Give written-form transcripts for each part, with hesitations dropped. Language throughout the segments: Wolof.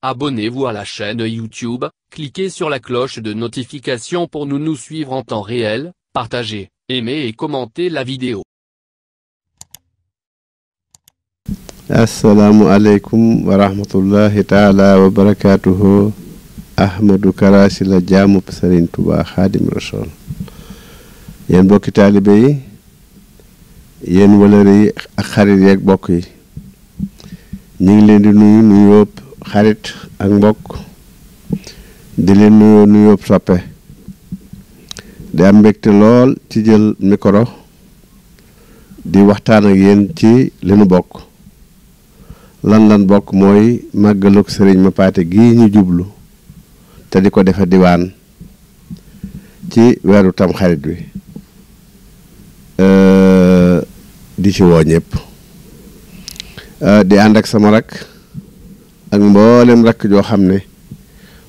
Abonnez-vous à la chaîne YouTube, cliquez sur la cloche de notification pour nous suivre en temps réel, partagez, aimez et commentez la vidéo. Assalamu alaikum wa rahmatullahi ta'ala wa barakatuhu. Ahmadou Kara Sylla jaamub Serigne Touba Khadim Rassoul. Yéen bokki taalibe yi, yéen wëlëre yi ak xarit yi ak bokk yi, ñu ngi leen di nuyu nuyoo xarit ak mbokk, di leen nuyoo nuyoo soppe, di am mbégte lool ci jël micro di waxtaan ak yéen ci li nu bokk. lan bokk mooy màggalug sëriñ Mapaté gii ñu jublu te di ko defe diwaan ci weeru tamxarit wi, di ci woo ñëpp, di ànd ak sama rak ak mboolem rakk joo xam ne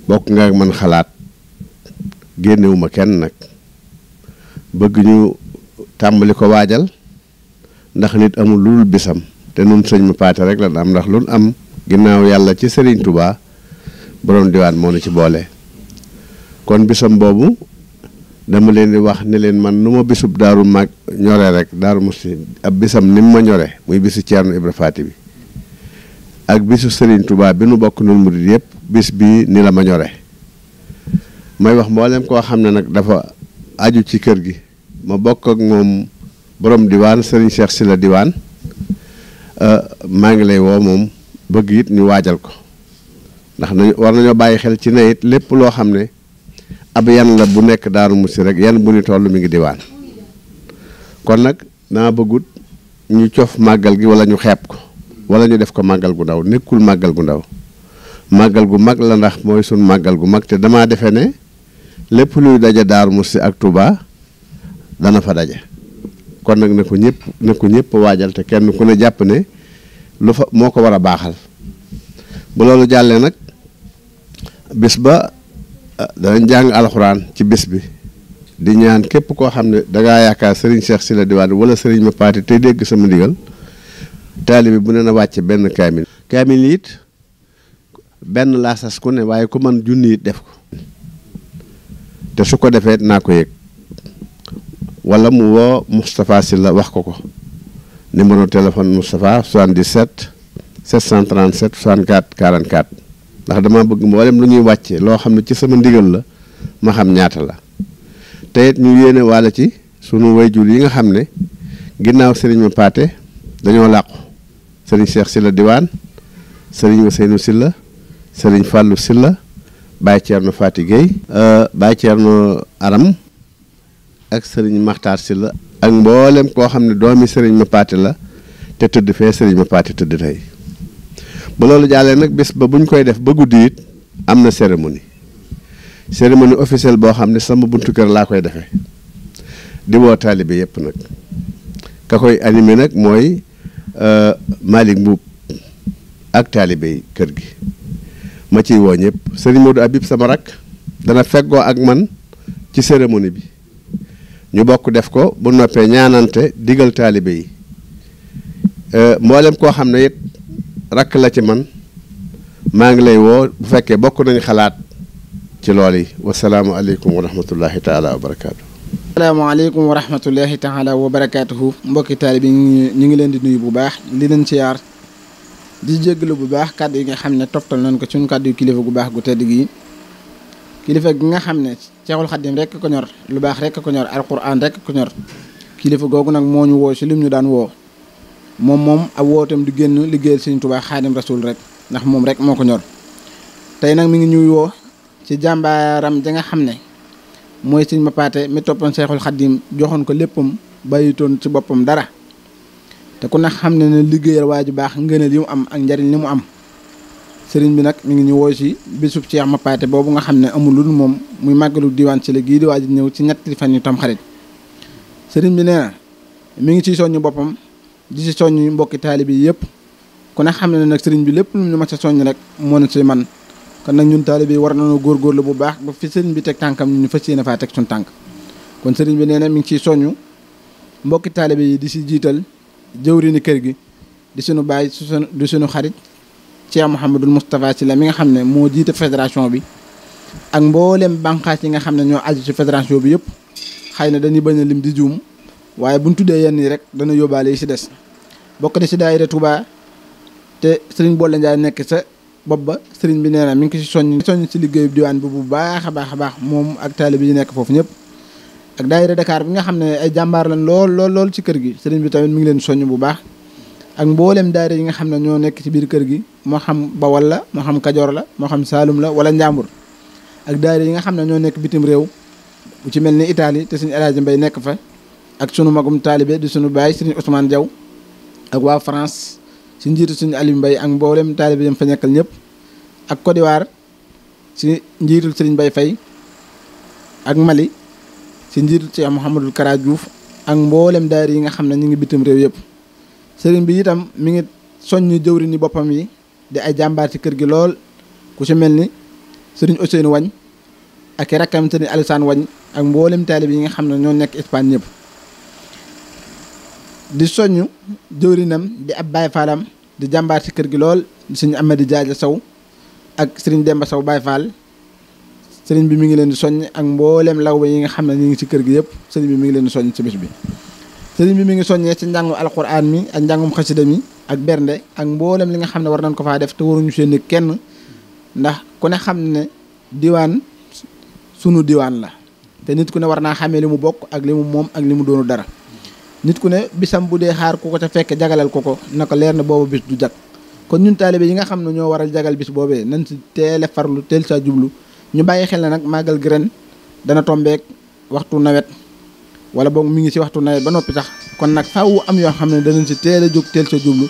bokk nga ak man xalaat, génnewuma kenn nag, bëgg ñu tàmbali ko waajal ndax nit amul lu dul bisam te nun sëñ Mapaté rek la am, ndax lu am ginnaaw yàlla ci Serigne Touba borom diwaan moo nu ci boole. kon bisam boobu dama leen di wax ne leen man nu ma bisub daaru mag ñore rek Daaru Musti ab bisam ni mu ma ñore muy bisu Ceerno Ibra Faati bi ak bisu Serigne Touba bi nu bokk nun murid yëpp, bis bi ni la ma ñore. may wax mboolem koo xam ne nag dafa aju ci kër gi, ma bokk ak moom borom diwaan Serigne Cheikh Sylla diwaan, maa ngi lay woo moom bëgg it ñu waajal ko, ndax war nañoo bàyyi xel ci ne it lépp loo xam ne ab yan la bu nekk Daaru Musti rek yan bu ñu toll mi ngi diwaan. kon nag naa bëggut ñu cof màggal gi wala ñu xeeb ko wala ñu def ko màggal gu ndaw. nekkul màggal gu ndaw, màggal gu mag la, ndax mooy sun màggal gu mag, te damaa defe ne lépp luy daje Daaru Musti ak Touba dana fa daje. kon nag ne ko ñëpp waajal, te kenn ku ne jàpp ne lu fa moo ko war a baaxal. bu loolu jàllee nag bis ba danañ jàng alxuraan ci bis bi, di ñaan képp koo xam ne dangaa yaakaar Serigne Cheikh Sylla diwaan wala Serigne Mapaté te dégg sama ndigal, taalibe bu ne na wàcce benn kaamil. kaamil it benn laa sas ku ne, waaye ku man junni it def ko, te su ko defee naa ko yëg, wala mu woo Moustapha Sylla wax ko. numéro téléphone Moustapha 77 737 64 44. ndax dama bëgg mboolem lu ñuy wàcce loo xam ne ci sama ndigal la ma xam ñaata la. te it ñu yéene walla ci sunu wayjur yi nga xam ne ginnaaw Serigne Mapaté dañoo làqu: Serigne Cheikh Sylla diwaan, Serigne Ousseynou Sylla, Serigne Fallou Sylla, Baye Thierno Fati Gueye, Baye Thierno Aram ak Serigne Makhtar Sylla, ak mboolem koo xam ne doomi Serigne Mapaté la te tëdd fee Serigne Mapaté tëdd tey. ba loolu jàllee nag bés ba buñ koy def ba guddi it am na cérémonie officielle boo xam ne sama buntu kër laa koy defee, di woo taalibe yëpp nag. ka koy animé nag mooy Malick Mbuub ak taalibe yi kër gi, ma ciy woo ñëpp. Serigne Modou Habib sama rak dana feggoo ak man ci cérémonie bi, ñu bokk def ko bu noppee ñaanante digal taalibe yi. mboolem koo xam ne it rakk la ci man, maa ngi lay woo bu fekkee bokk nañu xalaat ci lool yi. wasalaamualeykum wa rahmatullahi taala wa barakaatu. asalaamaaleykum wa rahmatullahi taala wa barakaatuhu. mbokki taalibe yi ñu ngi leen di nuyu bu baax, li leen ci yaar di jégalu bu baax kàddu yi nga xam ne toftal nañ ko suñu kàddu yu kilifa gu baax gu tedd gi. kilifa gi nga xam ne Seexul Xaddim rek ko ñor, lu baax rek ko ñor, alquran rek ko ñor. kilifa googu nag moo ñu woo si lim ñu daan woo. moom ab wootam di génn liggéeyal Serigne Touba Khadim Rassoul rek, ndax moom rek moo ko ñor. tey nag mi ngi ñuy woo ci jàmbaaram ja nga xam ne mooy Serigne Mapaté mi toppoon Seexul Xaddim, joxoon ko léppam, bàyyitoon ci boppam dara. te ku ne xam ne liggéeyal waa ju baax ngëneel yi mu am ak njariñ li mu am. Serigne bi nag mi ngi ñu woo ci bisub Cheikh Mapaté boobu nga xam ne amul lu dul moom, muy màggalu diwaan Sylla gii di waaj ñëw ci ñetti fan yu Tamxarit. Serigne bi nee na mi ngi ciy soññu boppam, di ci soññ mbokki taalibe yi yëpp. ku ne xam ne nag sëriñ bi lépp lu ñu ma sa soññ rek moo na ci man. kon nag ñun taalibe yi war nañoo góorgóorlu bu baax ba fi sëriñ bi teg tànkam ñu fas yéene faa teg suñu tànk. kon sëriñ bi nee na mi ngi ciy soññu mbokki taalibe yi, di si jiital jëwriñu kër gi di suñu baay di suñu xarit Cheikh Mouhamadul Moustapha Sylla mi nga xam ne moo jiite fédération bi ak mboolem bànqaas yi nga xam ne ñoo aju ci fédération bi yëpp xëy na dañuy bañ a lim di juum waaye buñ tuddee yenn yi rek dana yóbbaale yi si des bokk na si daayira Touba te sëriñ Bolle Ndiaye nekk sa bopp ba sëriñ bi nee na mi ngi ko si soññ si liggéeyu diwaan bi bu baax a baax moom ak taalibe yi nekk foofu ñëpp ak daayira Dakar bi nga xam ne ay jàmbaar lañ lool ci kër gi sëriñ bi tamit mi ngi leen soññ bu baax ak mboolem daayira yi nga xam ne ñoo nekk ci biir kër gi moo xam Bawol la moo xam Kajoor la moo xam Saalum la wala Njàmbur ak daayira yi nga xam ne ñoo nekk bitim réew bu ci mel ni Italie te suñu El Hadji Mbay nekk fa ak sunu magum taalibe di sunu baay sëriñ Ousmane Diaw ak waa France si njiitu suñu Aliou Mbay ak mboolem taalibe yam fa nekkal ñëpp ak Côte d'Ivoire si njiitul sëriñ Mbay Fay ak Mali si njiitul Cheikh Mouhamadul Kara Diouf ak mboolem daayira yi nga xam ne ñu ngi bitim réew yëpp sëriñ bi itam mi ngi soññu jëwri ni boppam yi di ay jàmbaar ci kër gi lool ku ci mel ni sëriñ Ousseynou Wañ ak i rakkam sëriñ Alassane Wañ ak mboolem taalibe yi nga xam ne ñoo nekk Espagne ñëpp di soññu jëwrinam di ab Baye Fallam di jàmbaar ci kër gi lool di sëriñ Amady Diadia Sow ak sëriñ Demba Sow Baye Fall sëriñ bi mi ngi leen di soññ ak mboolem lawbe yi nga xam ne ñu ngi ci kër gi yëpp sëriñ bi mi ngi leen di soññ ci bés bi sëriñ bi mi ngi soññee ci njàngum alquran mi ak njàngum xasida mi ak bernde ak mboolem li nga xam ne war nañ ko faa def te waruñu seen kenn ndax ku ne xam ne diwaan sunu diwaan la te nit ku ne war naa xamee li mu bokk ak li mu moom ak li mu doonu dara nit ku ne bisam bu dee xaar ku ko ca fekk jagalal ko na ko leer na boobu bis du jag kon ñun taalibe yi nga xam ne ñoo waral jagal bis boobee nañ si teele farlu teel saa jublu ñu bàyyi xel ne nag màggal gi ren dana tombeek waxtu nawet wala boog mi ngi ci waxtu nawet ba noppi sax kon nag faaw am yoo xam ne danañ si teel a jóg teel sa jublu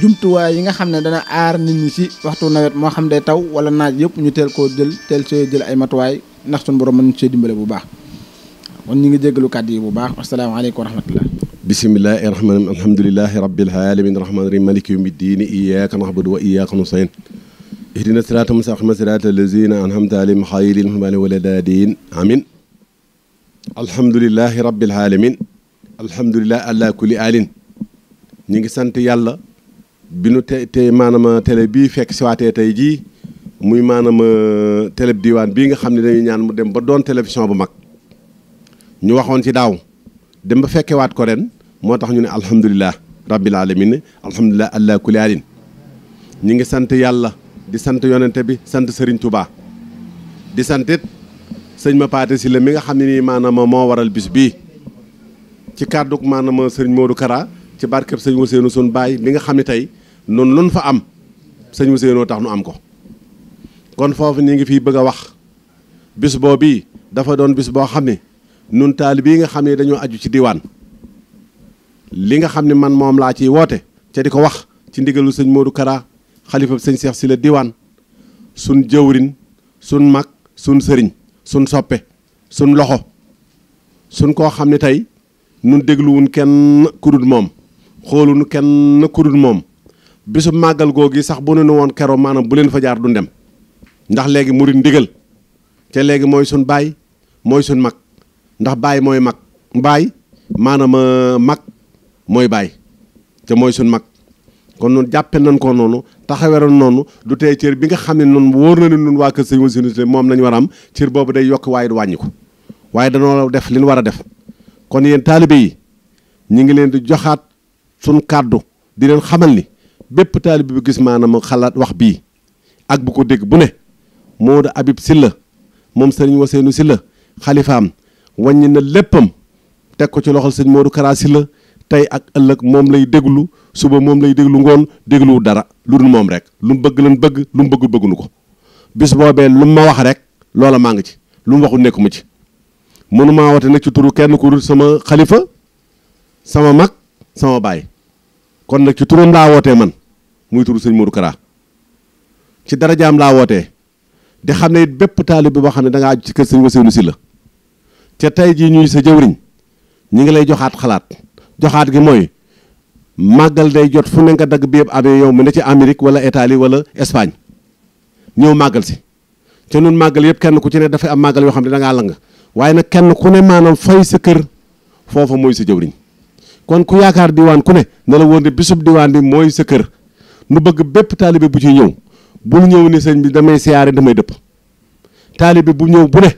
jumtuwaay yi nga xam ne dana aar nit ñi ci waxtu nawet moo xam day taw wala naaj yëpp ñu teel koo teel see jël ay matuwaay ndax suñu borom mën see dimbale bu baax kon ñu ngi jéggalu kàddu yi bu baax asalaamaaleykum wa rahmatullah bismillahi rahmaani alhamdulilahi rabbil alamin rahmaani rahim maliki yawmi ddin iyyaka na'budu wa iyyaka nasta'in ihdina sirata mustaqima sirata allazina an'amta alayhim ghayril maghdubi wala daalin amin alhamdulilahi rabbil alamin alhamdulilah ala kulli alin ñi ngi sant yàlla bi nu te maanaam télé bii fekk si waatee tey jii muy maanaam télé diwaan bii nga xam ne dañuy ñaan mu dem ba doon télévision bu mag ñu waxoon ci daaw dem ba fekkewaat ko ren moo tax ñu ne alhamdulilah rabbil alamin alhamdulilah ala kulli alin ñi ngi sant yàlla di sant yonente bi sant Serigne Touba di santit sëñ ma paate si la mi nga xam ne nii maanaam moo waral bis bii ci kàdduk maanaam Serigne Modou Kara ci barkeb sëñ Ousseynou sun baay bi nga xam ne tey noonu luñ fa am sëñ Ousseynou tax nu am ko kon foofu ñu ngi fii bëgg a wax bis boo bii dafa doon bis boo xam ne nun taalibe yi nga xam ne dañoo aju ci diwaan li nga xam ne man moom laa ciy woote ca di ko wax ci ndigalu sëñ Modou Kara xalifa sëñ Cheikh Sylla diwaan sun jëwrin sun mag sun sëriñ sun soppe sun loxo sun koo xam ne tey nun dégluwun kenn kudul moom xoolunu kenn kudul moom bisu màggal googi sax bu nu woon keroo maanaam bu leen fa jaar du dem ndax léegi murit ndigal te léegi mooy sun baay mooy sun mag ndax baay mooy mag baay maanaam mag mooy baay te mooy sun mag kon noonu jàppe nañ ko noonu taxaweroon noonu du tey cër bi nga xam ne noonu wóor na ne nun waa kër sëñ Ousseynou moom nañu war a am cër boobu day yokk waaye du wàññi ko waaye danoo def li ñu war a def kon yéen taalibe yi ñi ngi leen di joxaat suñ kàddu di leen xamal ni bépp taalibe bi gis maanaam xalaat wax bii ak bu ko dégg bu ne Modou Habib Sylla moom sëriñ Ousseynou Sylla xalifaam wàññi na léppam teg ko ci loxol sëñ Modou Kara Sylla tey ak ëllëg moom lay déglu suba moom lay déglu ngoon dégluwu dara lu dul moom rek lu mu bëgg lan bëgg lu mu bëggul bëggunu ko bis boobee lu ma wax rek loola maa ngi ci lu mu waxul nekkuma ci mënumaa wate nag ci turu kenn ku dul sama xalifa sama mag sama baay kon nag ci turam laa wootee man muy turu sëñ Modou Kara ci darajaam laa wootee di xam ne it bépp taalibe boo xam ne da ngaa aju ci kër sëñ Ousseynou Sylla te tey jii ñuy sa jëwriñ ñi ngi lay joxaat xalaat joxaat gi mooy màggal day jot fu ne nga dagg bi yëpp amee yow mu ne ci Amérique wala Italie wala Espagne ñëw màggal si te nun màggal yëpp kenn ku ci ne dafay am màggal yoo xam ne da ngaa lang waaye nag kenn ku ne maanaam fay sa kër foofa mooy sa jëwriñ kon ku yaakaar diwaan ku ne na la woon ne bisub diwaan bi mooy sa kër nu bëgg bépp taalibe bu ciy ñëw bul ñëw ni sëñ bi damay siyaare damay dëpp taalibe bu ñëw bu ne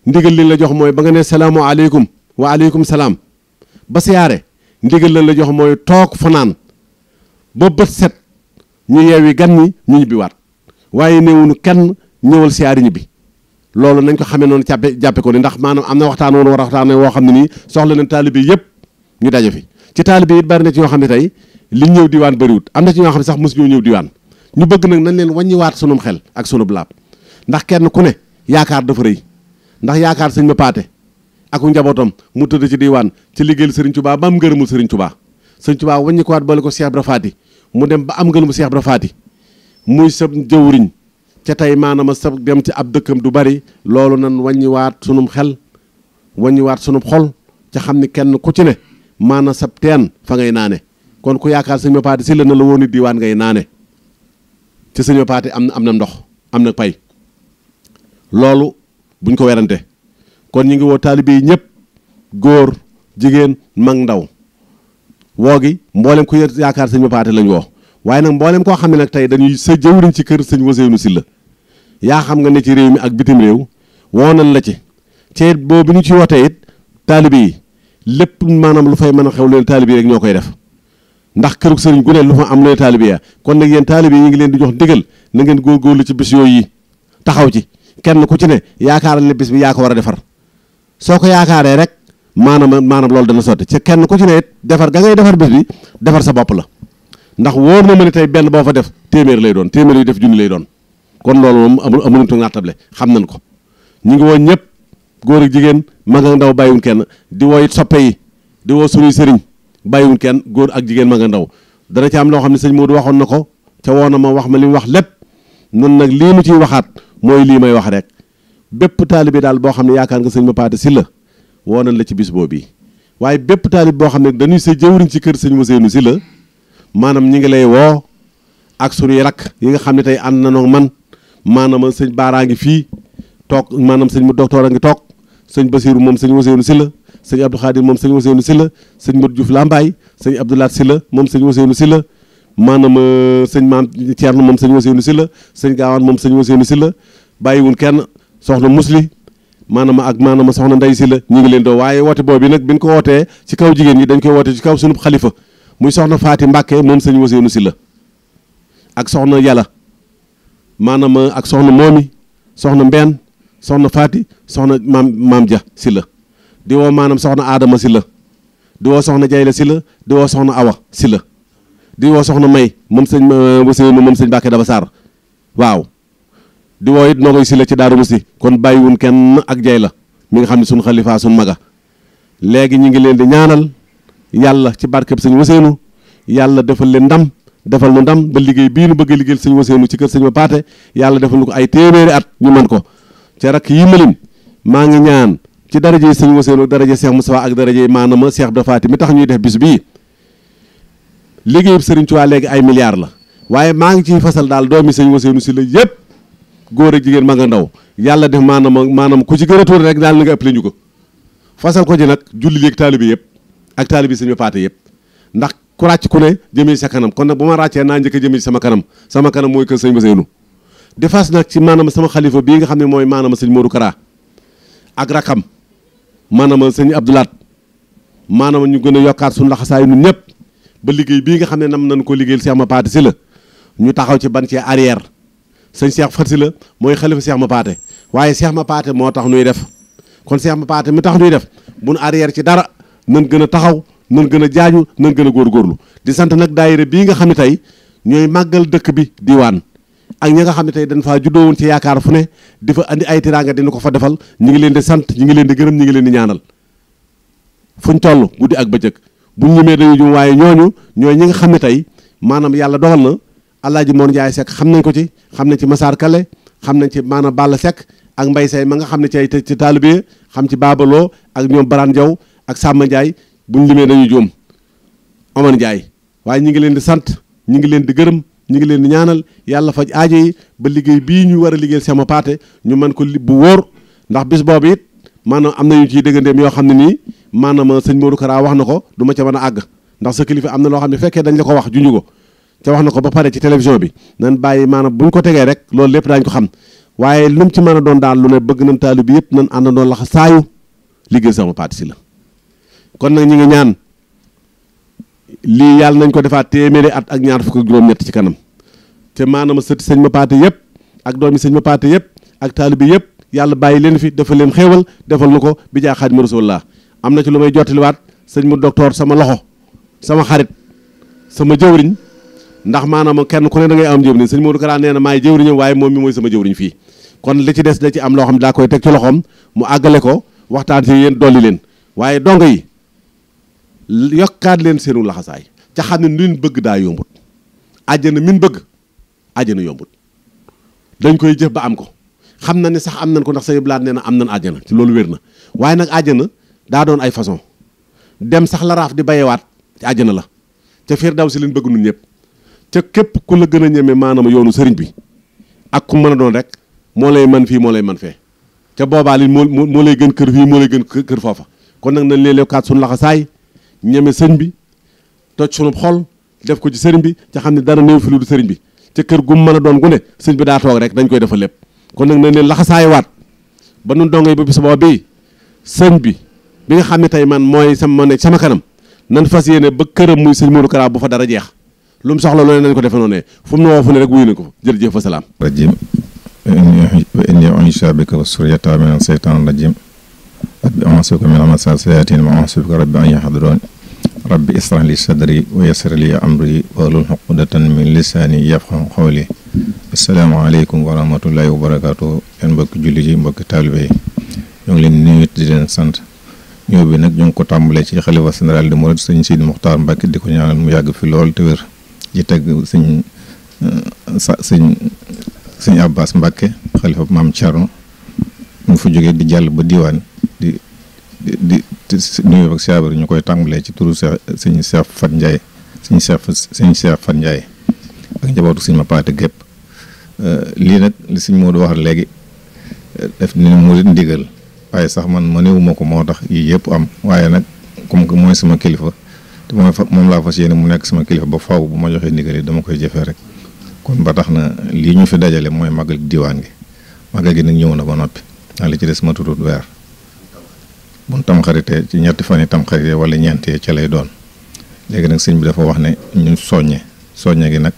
ndigal li la jox mooy ba nga ne salaamu aleykum wa aleykum salaam ba siyaare ndigal la jox mooy toog fanaan ba bët set ñu yeewi gan ñi ñu ñibbiwaat waaye néewuñu kenn ñëwal siyaari ñibbi loolu nañ ko xamee noonu jàppe ko ni ndax maanaam am na waxtaan woon war a waxtaan woo xam ne nii soxla nañ taalibe yëpp ñu daje fi ci taalibe yi bari na ci ñoo xam ne tey li ñëw diwaan bëriwut am na ci ñoo xam ne sax mosu ñëw diwaan ñu bëgg nag nañ leen wàññiwaat sunum xel ak sunub laab ndax kenn ku ne yaakaar dafa rëy ndax yaakaar sëñ ma paate ak njabootam mu tëdd ci diwaan ci liggéeyal Serigne Touba ba am ngërëmul Serigne Touba Serigne Touba wàññi ko waat boole ko Cheikh Ibra Faty mu dem ba am ngërëmul Cheikh Ibra Faty muy sa jëwriñ ca tey maanaam sa dem ci ab dëkkam du bari loolu nan wàññiwaat sunum xel wàññiwaat sunum xol ca xam ni kenn ku ci ne maanaam sa teen fa ngay naane kon ku yaakaar sëñ ma paate si la na la woon diwaan ngay naane ci sëñ ma paate am na ndox am na pay loolu buñ ko werante kon ñu ngi woo taalibe yi ñëpp góor jigéen mag ndaw woo gi mboolem ku yaakaar sëñ ma paate lañ woo waaye nag mboolem koo xam ne nag tey dañuy sa jëwriñ ci kër sëñ Ousseynou Sylla yaa xam nga ne ci réew mi ak bitim réew woo nañ la ci ci boobu ñu ci wootee it taalibe yi lépp maanaam lu fay mën a xew leen taalibe yi rek ñoo koy def ndax kërug sëriñ gu ne lu fa am leen taalibe ya kon nag yéen taalibe yi ngi leen di jox ndigal na ngeen góorgóorlu ci bis yooyu yi taxaw ci kenn ku ci ne yaakaaral ne bis bi yaa ko war a defar soo ko yaakaaree rek maanaam loolu dana sotti ci kenn ku ci ne it defar ga ngay defar bis bi defar sa bopp la ndax wóor na ma ne tey benn boo fa def téeméer lay doon téeméer yu def junni lay doon kon loolu moom amuñu tu nattable xam nañ ko ñu ngi woo ñëpp góor ak jigéen mag ak ndaw bàyyiwuñ kenn di woo it soppe yi di woo suñuy sëriñ bàyyiwuñ kenn góor ak jigéen mag ak ndaw dana ci am loo xam ne sëñ Modou waxoon na ko ca woo na ma wax ma li mu wax lépp nun nag lii mu ciy waxaat mooy lii may wax rek bépp taalibe daal boo xam ne yaakaar nga sëñ ma paate Sylla woo nañ la ci bis boobu waaye bépp taalibe boo xam ne dañuy sa jëwriñ ci kër sëñ Ousseynou Sylla maanaam ñi ngi lay woo ak suñuy rakk yi nga xam ne tey ànd nañoo man maanaam sëñ Baaraa ngi fii toog maanaam sëñ mu docteur a ngi toog sëñ Basiru moom sëñ Ousseynou Sylla sëñ Abdou Khadir moom sëñ Ousseynou Sylla sëñ Modou Diouf Lambaye sëñ Abdoulaye Sylla moom sëñ Ousseynou Sylla maanaam sëñ maam Thierno moom sëñ Ousseynou Sylla sëñ Gaawaan moom sëñ Ousseynou Sylla bàyyiwun kenn soxna Musli maanaam soxna Ndey Sylla ñu ngi leen doo waaye woote boobu nag bi ñu ko wootee ci kaw jigéen ñi dañ koy woote ci kaw sunub xalifa muy soxna Faati Mbàkke moom sëñ Ousseynou Sylla ak soxna Yàlla maanaam ak soxna Moomi soxna Mbenn soxna Faati soxna maam Dia Sylla di woo maanaam soxna Adama Sylla di woo soxna Jayla Sylla di woo soxna Awa Sylla di woo soxna May moom sëñ Ousseynou moom sëñ Mbàkke Daba Sarr waaw di woo it Nogoy Sylla ci Daaru Musti kon bàyyiwun kenn ak Jayla mi nga xam ne suñ xalifa suñ maga léegi ñu ngi leen di ñaanal yàlla ci barkeb sëñ Ousseynou yàlla defal leen ndam defal nu ndam ba liggéey bii nu bëgg a liggéeyal sëñ Ousseynou ci kër sëñ ma paate yàlla defal nu ko ay téeméeri at ñu mën ko ca rakk yi malim maa ngi ñaan ci daraje sëñ Ousseynou daraje Cheikh Moustapha ak daraje maanaam Cheikh Ibra Faty mi tax ñuy def bis bii liggéeyub sëriñ Tuubaa léegi ay milliards la waaye maa ngi ciy fasal daal doomi sëñ Ousseynou Sylla yëpp góor ak jigéen ma nga ndaw yàlla def maanaam ku ci gën a tuuti rek daal na nga ëppale ñu ko fasal ko ci nag julli léegi taalibe yëpp ak taalibe sëñ ma paate yëpp ndax ku ràcc ku ne jëmee sa kanam kon nag bu ma ràccee naa njëkk a jëmee sama kanam mooy kër sëñ Ousseynou di fas nag ci maanaam sama xalifa bii nga xam ne mooy maanaam sëñ Modou Kara ak rakam maanaam sëñ Abdoulaat maanaam ñu gën a yokkaat suñu laxasaay ñun ñëpp ba liggéey bii nga xam ne nam nañ ko liggéeyal Cheikh ma paate Sylla ñu taxaw ci ban ci arrière sëñ Cheikh Fat Sylla mooy xalifa Cheikh ma paate waaye Cheikh ma paate moo tax nuy def kon Cheikh ma paate mi tax nuy def buñ arrière ci dara nan gën a taxaw nan gën a jaaju nan gën a góorgóorlu di sant nag daayira bii nga xam ne tey ñooy màggal dëkk bi diwaan ak ñi nga xam ne tey dañ faa juddoo woon ci yaakaar fu ne di fa andi ay tiraanga dina ko fa defal ñi ngi leen di sant ñi ngi leen di gërëm ñi ngi leen di ñaanal fuñ toll guddi ak bëccëg buñ ñëmee dañu jum waaye ñooñu ñooy ñi nga xam ne tey maanaam yàlla dogal na Alaaji Mor Njaay Sekk xam nañ ko ci xam nañ ci Masaar Kale xam nañ ci maanaam Balla Sekk ak Mbay Say ma nga xam ne ci taalibe xam ci Baabaloo ak ñoom Baraan Jaw ak Sàmba Njaay buñ limee dañuy juum Omar Njaay waaye ñi ngi leen di sant ñi ngi leen di gërëm ñi ngi leen di ñaanal yàlla faj aajo yi ba liggéey bii ñu war a liggéeyal Cheikh ma paate ñu mën ko bu wóor ndax bis boobu it maanaam am nañu ciy déggandeem yoo xam ne nii maanaam sëñ Modou Kara wax na ko du ma ca mën a àgg ndax sa kilifa am na loo xam ne fekkee dañ la ko wax junju ko te wax na ko ba pare ci télévision bi nan bàyyi maanaam buñ ko tegee rek loolu lépp daañu ko xam waaye lu mu ci mën a doon daal lu ne bëgg nañ taalu bi yëpp nan àndandoo laxa saayu liggéey sama Pathé Sylla kon nag ñi ngi ñaan lii yàlla nañ ko defaat téeméeri at ak ñaar fukk ak juróom-ñett ci kanam te maanaam sëti sëñ ma Pathé yëpp ak doomi sëñ ma Pathé yëpp ak taalu bi yëpp yàlla bàyyi leen fi defal leen xéewal defal na ko bi jaa Xaadimu Rasuulillah am na ci lu may jottaliwaat sëñ mu docteur sama loxo sama xarit sama jëwriñ ndax maanaam kenn ku ne da ngay am jëwriñ sëñ Modou Kara nee na maay jëwriñam waaye moom mi mooy sama jëwriñ fii kon li ci des da ci am loo xam daa koy teg ci loxoom mu àggale ko waxtaan ci yéen dolli leen waaye dongo yi yokkaat leen seenu laxasaay ca xam ne luñ bëgg daa yombut àjjana min bëgg àjjana yombut dañ koy jëf ba am ko xam na ne sax am nañ ko ndax sa yëblaat nee na am nañ àjjana ci loolu wér na waaye nag àjjana daa doon ay façon dem sax la raaf di bayewaat ci àjjana la ca Firdawsi leen bëgg nun ñëpp ca képp ku la gën a ñeme maanaam yoonu sëriñ bi ak ku mën a doon rek moo lay man fii moo lay man fee ca boobaa li moo lay gën kër fii moo lay gën kër foofa kon nag nañ leen lekkaat suñu laxasaay ñeme sëñ bi toj sunu xol def ko ci sëriñ bi ca xam ne dara néew fi lu du sëriñ bi ca kër gu mën a doon gu ne sëñ bi daa toog rek dañ koy defal lépp kon nag nañ leen laxasaay waat ba nun dongay ba bis boobu bii sëñ bi nga xam ne tey man mooy sama nekk sama kanam nan fas yéene ba këram muy sëñ Modou Kara bu fa dara jeex lu mu soxla loolu nañ ko defe noonu ne fu mu ne woo fu ne rek wuyu nañ ko fa jërëjëf wa salaam rajim wa inni u'iizuha bika wa zurriyyataha mina shaytaani rajiim rabbi a'uuzu bika min hamazaati shayaatiin wa a'uuzu bika rabbi an yahduruun rabbi ishrah li sadri wa yassir li amri wahlul uqdatan min lisaani yafqahu qawli assalaamu aleykum wa rahmatullahi wa barakaatu yéen mbokki jullit yi mbokki taalibe yi ñoo ngi leen nuyu di leen sant ñëw bi nag ñu ngi ko tàmbalee ci xalifa général de Mouride sëñ Sidi Muxtaar Mbàkke di ko ñaanal mu yàgg fi lool te wér ji teg sëñ Abbas Mbàkke xalifa maam Thierno mu fa jógee di jàll ba diwaan di nuyu ak siyaabar ñu koy tàmbalee ci turu sëñ Cheikh Fat Ndiaye sëñ Cheikh Fat Ndiaye ak njabootu sëñ ma Pathé gépp lii nag li sëñ Modou wax léegi def ni murid ndigal waaye sax man mënewuma ko moo tax yii yëpp am waaye nag comme que mooy sama kilifa te moom laa fas yéene mu nekk sama kilifa ba faw bu ma joxee ndigal yi dama koy jëfee rek kon ba tax na lii ñu fi dajale mooy màggal diwaan gi màggal gi nag ñëw na ba noppi ndax li ci des ma tutut weer buñ tamxaritee ci ñetti fan yi tamxaritee wala ñeentee ca lay doon léegi nag sëñ bi dafa wax ne ñu soññe gi nag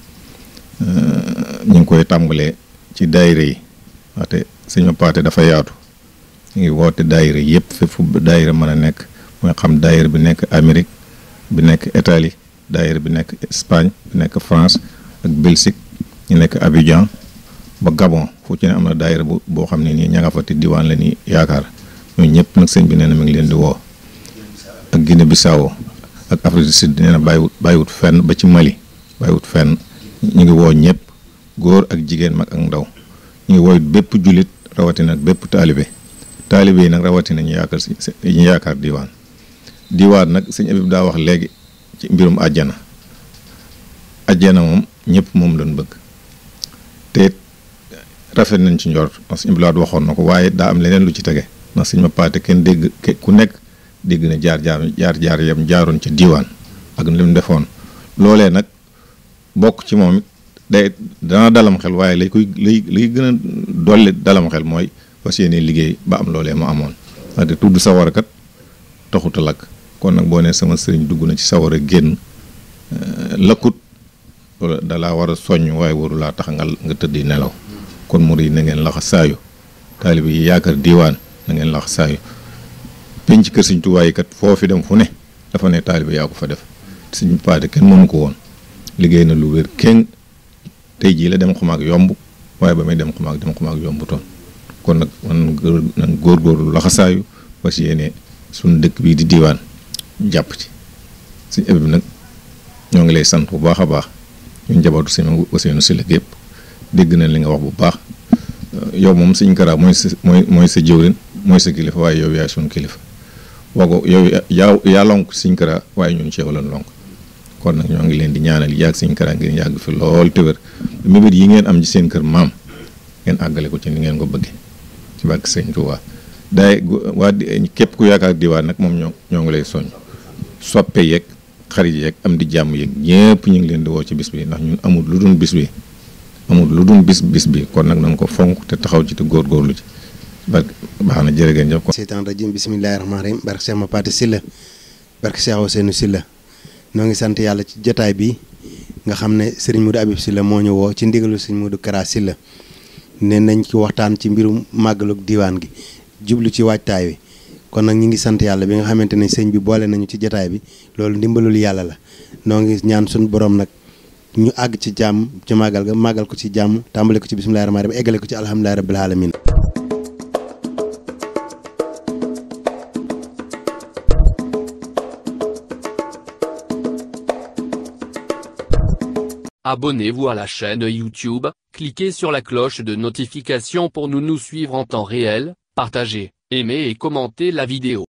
ñu ngi koy tàmbalee ci daayira yi waxte sëñ ma Pathé dafa yaatu ñu ngi woote daayira yëpp fépp fu daayira mën a nekk mooy xam daayira bi nekk Amérique bi nekk Italie daayira bi nekk Espagne bi nekk France ak Belgique ñu nekk Abidjan ba Gabon fu ci ne am na daayira boo xam ne nii ña nga fa te diwaan la ni yaakaar ñooñu ñëpp nag sëñ bi nee na mi ngi leen di woo ak Guinée Bissau ak Afrique du Sud nee na bàyyiwut fenn ba ci Mali bàyyiwut fenn ñu ngi woo ñëpp góor ak jigéen mag ak ndaw ñu ngi woo bépp jullit rawatina bépp taalibe yi nag rawatina ñu yaakaar diwaan nag sëñ Abib daa wax léegi ci mbirum àjjana moom ñëpp moom lañ bëgg te rafet nañ ci njort ndax sëñ Abib waxoon na ko waaye daa am leneen lu ci tege ndax sëñ ma Pathé kenn dégg ku nekk dégg na jaar yam jaaroon ci diwaan ak li mu defoon loolee nag bokk ci moom it dana dalam xel waaye lay gën a dolli dalam xel mooy fas yéene liggéey ba am loolee mu amoon ndaxte tudd sawara kat taxut a lakk kon nag boo nee sama sëriñ dugg na ci sawara génn lakkut loolu dalaa war a soññ waaye waru laa tax nga tëddi nelaw kon murid yi na ngeen laxa saayu taalibe yi yaakaar diwaan na ngeen laxa saayu penc kër Sëriñ Tuubaa yi kat foofi dem fu ne dafa ne taalibe yaa ko fa def Sëriñ Pathé kenn mënu ko woon liggéey na lu wér kenn tey jii la dem xumaag yomb waaye ba may dem xumaag yomb toon kon nag man nan góorgóorlu laxasaayu fas yéene suñu dëkk bii di diwaan jàpp ci sëñ Abib nag ñoo ngi lay sant bu baax a baax ñun njabootu sëñ Ousseynou Sylla gépp dégg nañ li nga wax bu baax yow moom sëñ Kara mooy sa jëwrin mooy sa kilifa waaye yow yaay suñu kilifa wago yow yaa lonk sëñ Kara waaye ñun ci yow lan lonk kon nag ñoo ngi leen di ñaanal yàgg sëñ Kara ngeen yàgg fi lool te wér mébét yi ngeen am ci seen kër maam ngeen àggale ko ci ni ngeen ko bëggee ci barke sëñ Tuubaa képp ku yaakaar diwaan nag moom ñoo ngi lay soññ soppe yeeg xarit yeeg am di jàmm yeeg ñëpp ñu ngi leen di woo ci bis bi ndax ñun amul lu dul bis bi amul lu dul bis bi kon nag nañ ko fonk te taxaw ci te góorgóorlu ci baax na jërë ngeen jëf ko seytaan rajim bismillahi rahmaani rahim barke Cheikh Mapati Sylla barke Cheikh Ousseynou Sylla noo ngi sant yàlla ci jotaay bi nga xam ne Serigne Modou Habib Sylla moo ñu woo ci ndigalu Serigne Modou Kara Sylla ne nañ ci waxtaan ci mbirum màggalug diiwaan gi jublu ci waajtaay wi kon nag ñi ngi sant yàlla bi nga xamante ne sëñ bi boole nañu ci jotaay bi loolu ndimbalul yàlla la noo ngi ñaan suñu borom nag ñu àgg ci jàmm ci màggal ga màggal ko ci jàmm tàmbale ko ci bismillahi rahmaani rahim eggale ko ci alhamdulillahi rabbil alamin Abonnez-vous à la chaîne YouTube, cliquez sur la cloche de notification pour nous suivre en temps réel, partagez, aimez et commentez la vidéo.